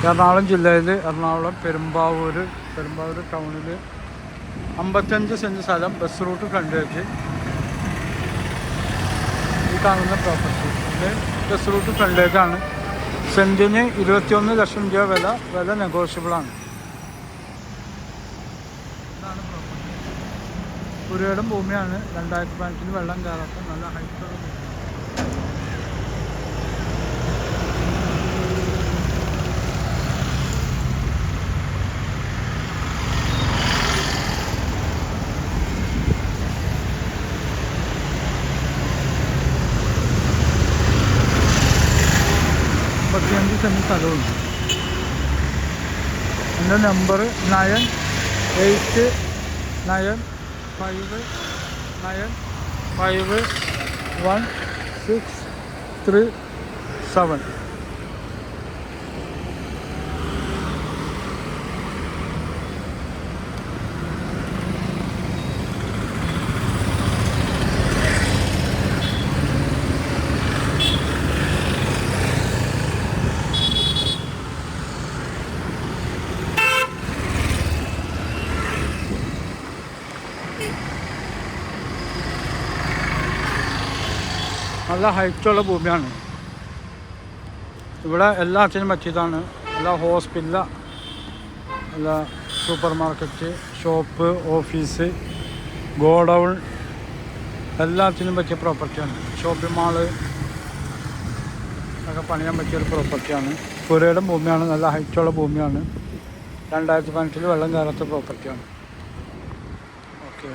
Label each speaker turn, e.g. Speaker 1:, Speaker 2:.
Speaker 1: എറണാകുളം ജില്ലയിൽ എറണാകുളം പെരുമ്പാവൂർ ടൗണിൽ 55 സെൻറ്റ് സ്ഥലം, ബസ് റൂട്ട് ഫ്രണ്ടേജ്. ഈ കാണുന്ന പ്രോപ്പർട്ടി ഇത് ബസ് റൂട്ട് ഫ്രണ്ടേജാണ്. സെൻറ്റിന് 21 ലക്ഷം രൂപ വില നെഗോഷ്യബിളാണ്. ഇതാണ് പ്രോപ്പർട്ടി. പുരയിടം ഭൂമിയാണ്. 2015 വെള്ളം കയറാത്ത നല്ല ഹൈറ്റുള്ള ഭൂമി. സെൻറ്റ് സ്ഥലമുണ്ട്. എൻ്റെ നമ്പർ 9895951637. നല്ല ഹൈറ്റുള്ള ഭൂമിയാണ്. ഇവിടെ എല്ലാത്തിനും പറ്റിയതാണ്. എല്ലാ ഹോസ്പിറ്റൽ, എല്ലാ super market, shop, office, godown എല്ലാത്തിനും പറ്റിയ പ്രോപ്പർട്ടിയാണ്. ഷോപ്പിംഗ് മാള് ഒക്കെ പണിയാൻ പറ്റിയൊരു പ്രോപ്പർട്ടിയാണ്. പുരയുടെ ഭൂമിയാണ്. നല്ല ഹൈറ്റുള്ള ഭൂമിയാണ്. 2015 വെള്ളം കയറാത്ത പ്രോപ്പർട്ടിയാണ്. ഓക്കെ.